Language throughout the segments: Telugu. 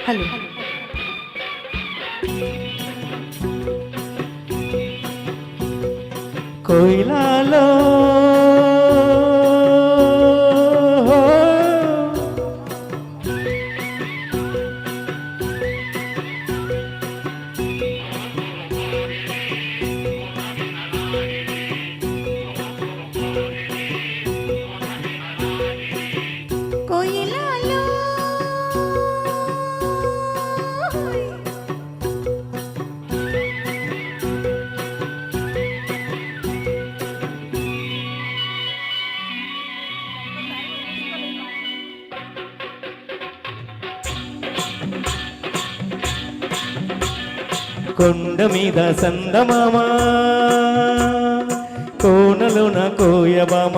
హలో కోయిలాలో కోయిలాలో కొండ మీద సందమామ కోనలోన కోయబామ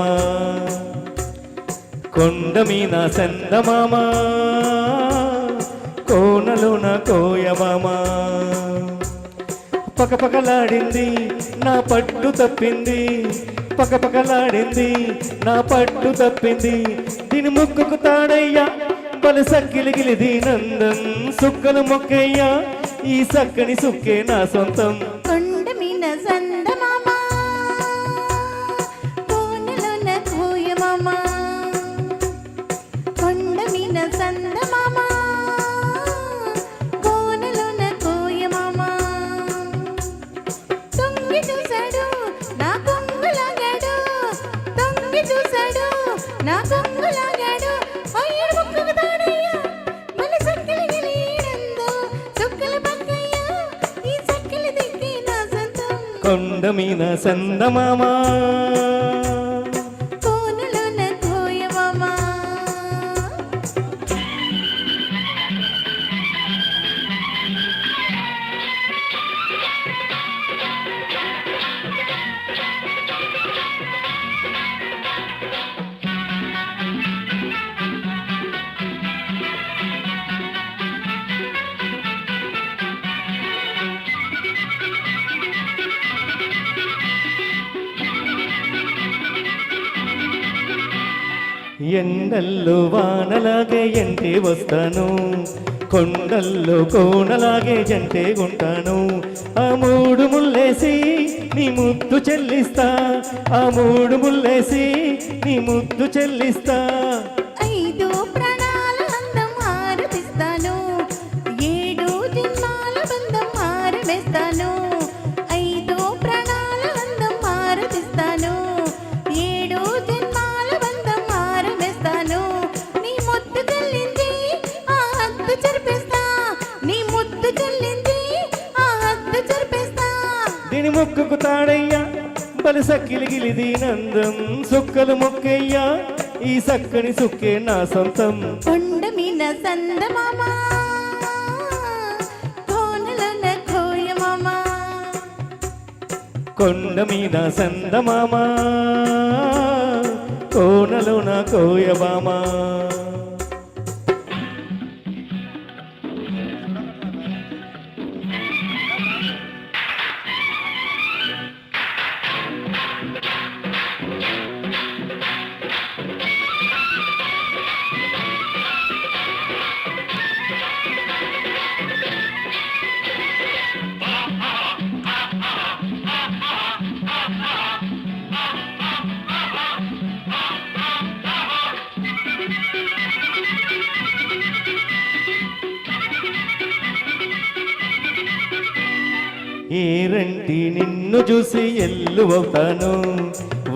కొండ మీద సందమామ కోనలోన కోయబామ పకపకలాడింది నా పట్టు తప్పింది పకపకలాడింది నా పట్టు తప్పింది దీని ముక్కుకు తాడయ్యా బలు సక్కిలిగిలి దీనందం సుక్కలు మొక్కయ్యా ఈ సక్కని సుక్కే నా సొంతం కొండ మీద సందమామ కోనలోన కోయమామ కొండ మీద సందమామ కోనలోన కోయమామ తొంగి చూశాడు నా కొంగులాగాడు తొంగి చూశాడు నా కొంగులాగాడు అయ్యడు ముక్కుకు తాడయ్యా మళ్ళీ సక్కలి గిలీడందు సుక్కల పక్కయ్యా ఈ సక్కలి దిక్కి నా సొంతం కొండ మీద సందమామ కోనలోన కోయమామ ఎండల్లో వానలాగే ఎంటే వస్తాను కొండల్లో కోనలాగే జంటే ఉంటాను ఆ మూడు ముల్లేసి నీ ముద్దు చెల్లిస్తా ఆ మూడు ముల్లేసి నీ ముద్దు చెల్లిస్తా ఐదు ప్రాణాల అందం ఆరతిస్తాను ఏడు జన్మాల బంధం ఆరవేస్తాను ఐదు ప్రాణాల అందం ఆరతిస్తాను ఏడు జన్మాల బంధం ఆరవేస్తాను నీ ముద్దు చెల్లింది ఆ హద్దు జరిపిస్తా నీ ముద్దు చెల్లింది ఆ హద్దు జరిపిస్తా దీని ముక్కుకు తాడయ్యా బలి సక్కిలిగిలి దీనందం సుక్కలు మొక్కయ్యా ఈ సక్కని సుక్కే నా సొంతం కొండ మీద సందమామ కోనలోన కోయమామ కొండ మీద సందమామ కోనలోన కోయబామ ఏరంటి నిన్ను చూసి ఎల్లువవుతాను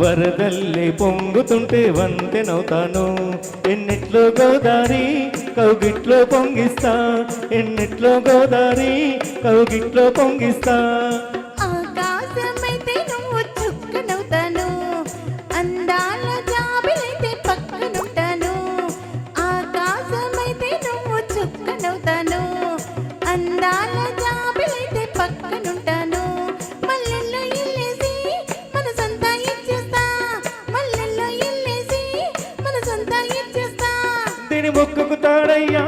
వరదల్లే పొంగుతుంటే వంతెనవుతాను ఎన్నెట్లో గోదారి కౌగిట్లో పొంగిస్తా ఎన్నెట్లో గోదారి కౌగిట్లో పొంగిస్తా ఆకాశమైతే నువ్వు చుక్కనవుతాను అందాల జాబిలైతే పక్కనుంటాను ఆకాశమైతే నువ్వు చుక్కనవుతాను అందాల జాబిలైతే పక్కనుంటాను మల్లెల్లో ఇల్లేసి మన సొంత ఇచ్చేస్తా మల్లెల్లో ఇల్లేసి మన సొంత ఇచ్చేస్తా దీని మొక్కుకు తాడయ్యా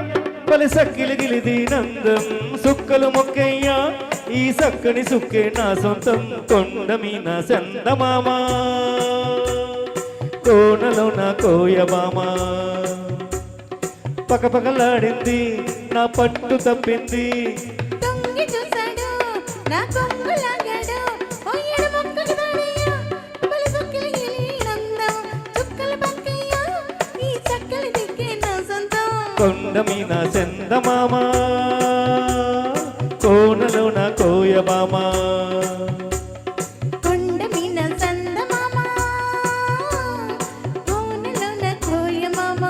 బలి సక్కిలిగిలి దీనందం సుక్కలు మొక్కయ్యా ఈ సక్కని సుక్కే నా సొంతం కొండ మీద సందమామ కోనలోన కోయబామ పకపకలాడింది నా పట్టు తప్పింది. తొంగి చూశాడు నా కొంగు లాగాడు పోయాడు మొక్కకు తాడయ్యా బలి సొక్కిలి గిలినందం చుక్కల పక్కయ్యా ఈ చక్కలి దిక్కే నా సొంతం కొండ మీద చందమామ కోనలో నా కోయబామ. కొండ మీద చందమామ కోనలో నా కోయమామ.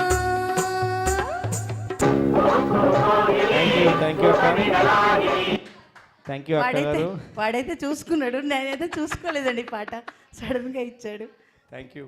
థ్యాంక్ యూ అక్క. థ్యాంక్ యూ అక్క గారు. వాడైతే చూసుకున్నాడు, నేనైతే చూసుకోలేదండి. పాట సడన్గా ఇచ్చాడు. Thank you.